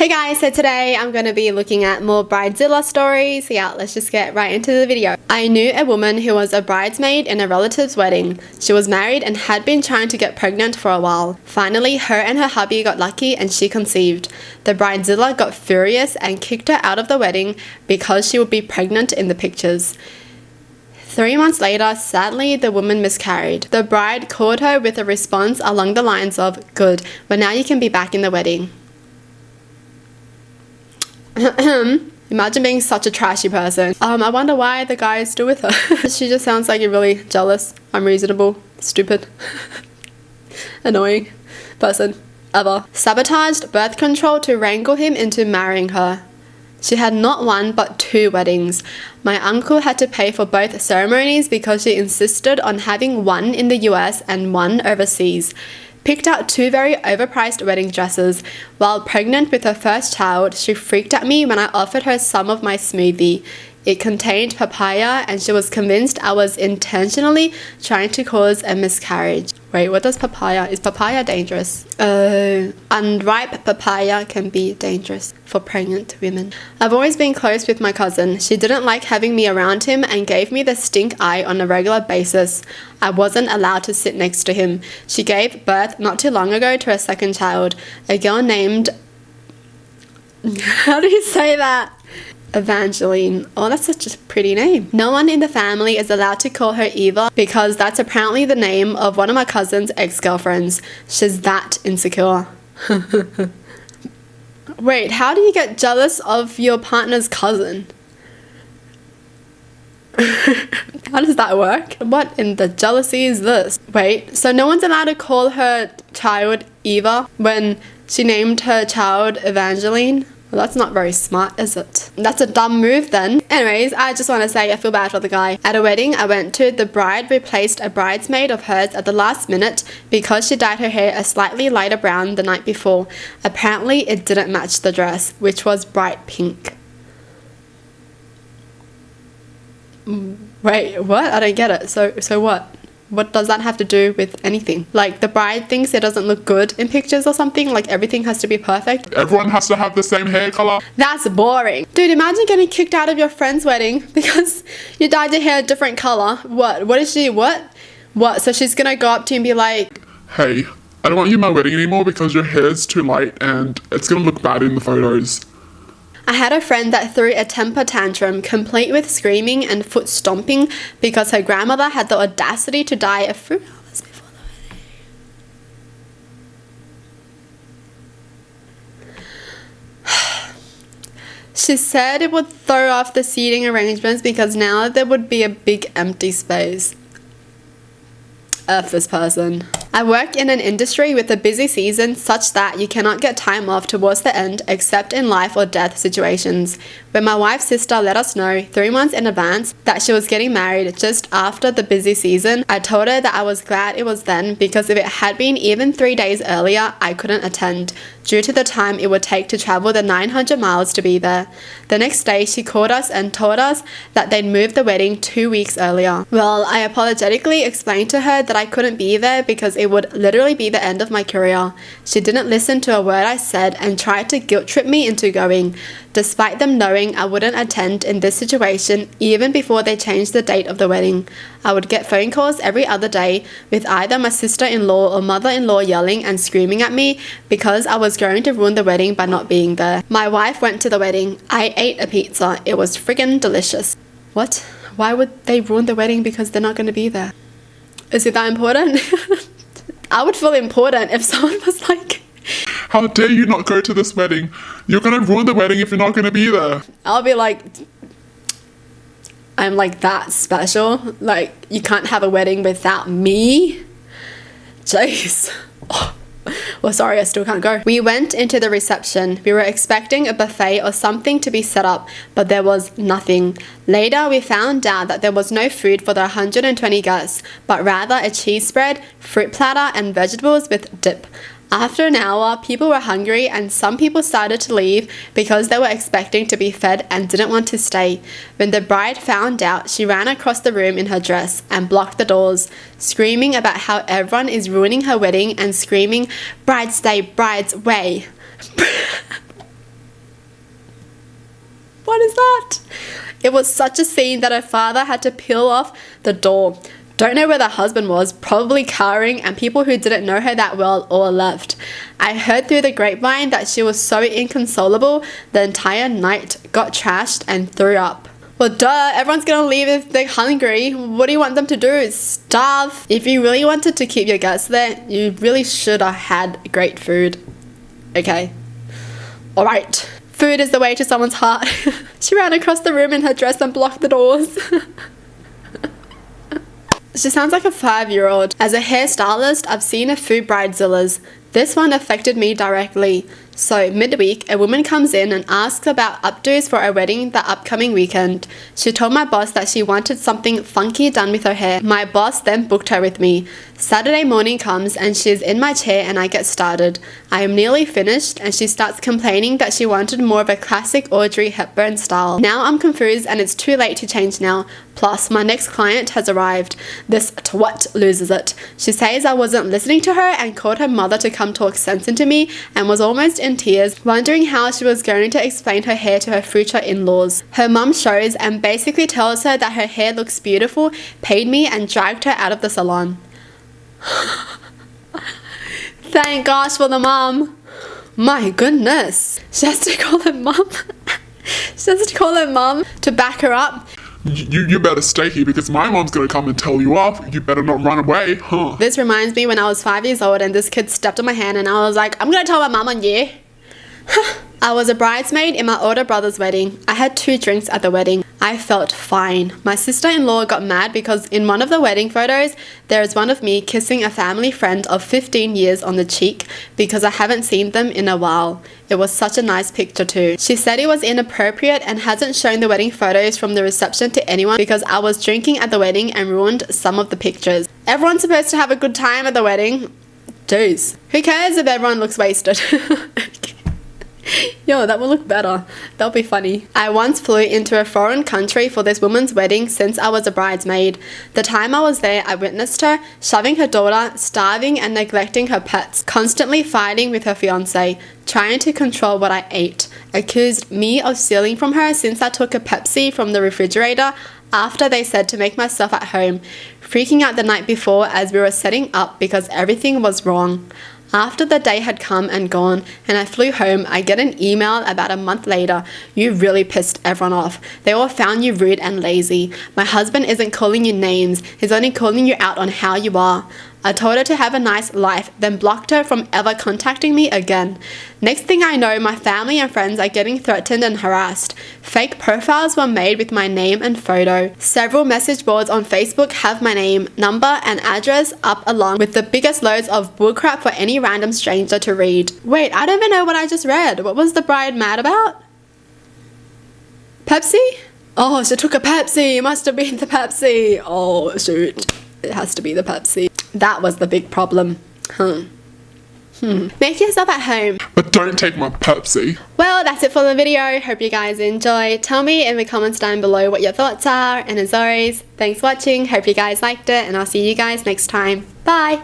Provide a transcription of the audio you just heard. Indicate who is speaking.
Speaker 1: Hey guys, so today I'm going to be looking at more Bridezilla stories. Yeah, let's just get right into the video. I knew a woman who was a bridesmaid in a relative's wedding. She was married and had been trying to get pregnant for a while. Finally, her and her hubby got lucky and she conceived. The Bridezilla got furious and kicked her out of the wedding because she would be pregnant in the pictures. 3 months later, sadly, the woman miscarried. The bride called her with a response along the lines of, "Good, well now you can be back in the wedding." Imagine being such a trashy person. I wonder why the guy is still with her. She just sounds like a really jealous, unreasonable, stupid, annoying person ever. Sabotaged birth control to wrangle him into marrying her. She had not one but 2 weddings. My uncle had to pay for both ceremonies because she insisted on having one in the US and one overseas. Picked out 2 very overpriced wedding dresses. While pregnant with her first child, she freaked at me when I offered her some of my smoothie. It contained papaya and she was convinced I was intentionally trying to cause a miscarriage. Wait, what does papaya? Is papaya dangerous? Unripe papaya can be dangerous for pregnant women. I've always been close with my cousin. She didn't like having me around him and gave me the stink eye on a regular basis. I wasn't allowed to sit next to him. She gave birth not too long ago to a second child, a girl named... How do you say that? Evangeline. Oh, that's such a pretty name. No one in the family is allowed to call her Eva because that's apparently the name of one of my cousin's ex-girlfriends. She's that insecure. Wait, how do you get jealous of your partner's cousin? How does that work? What in the jealousy is this? Wait, so no one's allowed to call her child Eva when she named her child Evangeline? Well, that's not very smart, is it? That's a dumb move then. Anyways, I just want to say I feel bad for the guy. At a wedding I went to, the bride replaced a bridesmaid of hers at the last minute because she dyed her hair a slightly lighter brown the night before. Apparently it didn't match the dress, which was bright pink. Wait, what? I don't get it. So what? What does that have to do with anything? Like, the bride thinks it doesn't look good in pictures or something? Like, everything has to be perfect?
Speaker 2: Everyone has to have the same hair color?
Speaker 1: That's boring. Dude, imagine getting kicked out of your friend's wedding because you dyed your hair a different color. What? What is she? What? So she's gonna go up to you and be like,
Speaker 2: "Hey, I don't want you in my wedding anymore because your hair's too light and it's gonna look bad in the photos."
Speaker 1: I had a friend that threw a temper tantrum, complete with screaming and foot stomping because her grandmother had the audacity to dye a few hours before the wedding. She said it would throw off the seating arrangements because now there would be a big empty space. F this person. I work in an industry with a busy season such that you cannot get time off towards the end except in life or death situations. When my wife's sister let us know 3 months in advance that she was getting married just after the busy season, I told her that I was glad it was then because if it had been even 3 days earlier, I couldn't attend due to the time it would take to travel the 900 miles to be there. The next day, she called us and told us that they'd moved the wedding 2 weeks earlier. Well, I apologetically explained to her that I couldn't be there because it would literally be the end of my career. She didn't listen to a word I said and tried to guilt trip me into going, despite them knowing I wouldn't attend in this situation even before they changed the date of the wedding. I would get phone calls every other day with either my sister-in-law or mother-in-law yelling and screaming at me because I was going to ruin the wedding by not being there. My wife went to the wedding. I ate a pizza. It was friggin' delicious. What? Why would they ruin the wedding because they're not going to be there? Is it that important? I would feel important if someone was like,
Speaker 2: "How dare you not go to this wedding? You're gonna ruin the wedding if you're not gonna be there."
Speaker 1: I'll be like, I'm like that special? Like, you can't have a wedding without me? Jeez. Oh. Well, sorry, I still can't go. We went into the reception. We were expecting a buffet or something to be set up, but there was nothing. Later, we found out that there was no food for the 120 guests, but rather a cheese spread, fruit platter, and vegetables with dip. After an hour, people were hungry and some people started to leave because they were expecting to be fed and didn't want to stay. When the bride found out, she ran across the room in her dress and blocked the doors, screaming about how everyone is ruining her wedding and screaming, "Bride stay, bride's way." that. It was such a scene that her father had to peel off the door. Don't know where the husband was, probably cowering, and people who didn't know her that well all left. I heard through the grapevine that she was so inconsolable the entire night, got trashed, and threw up. Well, duh, everyone's gonna leave if they're hungry. What do you want them to do? Starve? If you really wanted to keep your guests there, you really should have had great food. Okay. Alright. Food is the way to someone's heart. She ran across the room in her dress and blocked the doors. She sounds like a 5-year-old. As a hairstylist, I've seen a few bridezillas. This one affected me directly. So, midweek, a woman comes in and asks about updos for a wedding the upcoming weekend. She told my boss that she wanted something funky done with her hair. My boss then booked her with me. Saturday morning comes and she's in my chair and I get started. I am nearly finished and she starts complaining that she wanted more of a classic Audrey Hepburn style. Now I'm confused and it's too late to change now. Plus, my next client has arrived. This twat loses it. She says I wasn't listening to her and called her mother to come talk sense into me and was almost in tears, wondering how she was going to explain her hair to her future in-laws. Her mum shows and basically tells her that her hair looks beautiful, paid me and dragged her out of the salon. Thank gosh for the mum. My goodness. She has to call her mum. She has to call her mum to back her up.
Speaker 2: You better stay here because my mom's gonna come and tell you off. You better not run away, huh?
Speaker 1: This reminds me when I was 5 years old and this kid stepped on my hand and I was like, I'm gonna tell my mum on you. I was a bridesmaid in my older brother's wedding. I had 2 drinks at the wedding. I felt fine. My sister-in-law got mad because in one of the wedding photos, there is one of me kissing a family friend of 15 years on the cheek because I haven't seen them in a while. It was such a nice picture too. She said it was inappropriate and hasn't shown the wedding photos from the reception to anyone because I was drinking at the wedding and ruined some of the pictures. Everyone's supposed to have a good time at the wedding. Jeez. Who cares if everyone looks wasted? Yo, that will look better. That'll be funny. I once flew into a foreign country for this woman's wedding since I was a bridesmaid. The time I was there, I witnessed her shoving her daughter, starving and neglecting her pets, constantly fighting with her fiancé, trying to control what I ate, accused me of stealing from her since I took a Pepsi from the refrigerator after they said to make myself at home, freaking out the night before as we were setting up because everything was wrong. After the day had come and gone and I flew home, I get an email about a month later. You really pissed everyone off. They all found you rude and lazy. My husband isn't calling you names. He's only calling you out on how you are. I told her to have a nice life, then blocked her from ever contacting me again. Next thing I know, my family and friends are getting threatened and harassed. Fake profiles were made with my name and photo. Several message boards on Facebook have my name, number, and address up along with the biggest loads of bullcrap for any random stranger to read. Wait, I don't even know what I just read. What was the bride mad about? Pepsi? Oh, she took a Pepsi. It must have been the Pepsi. Oh, shoot. It has to be the Pepsi. That was the big problem. Make yourself at home.
Speaker 2: But don't take my Pepsi.
Speaker 1: Well, that's it for the video. Hope you guys enjoy. Tell me in the comments down below what your thoughts are. And as always, thanks for watching. Hope you guys liked it. And I'll see you guys next time. Bye.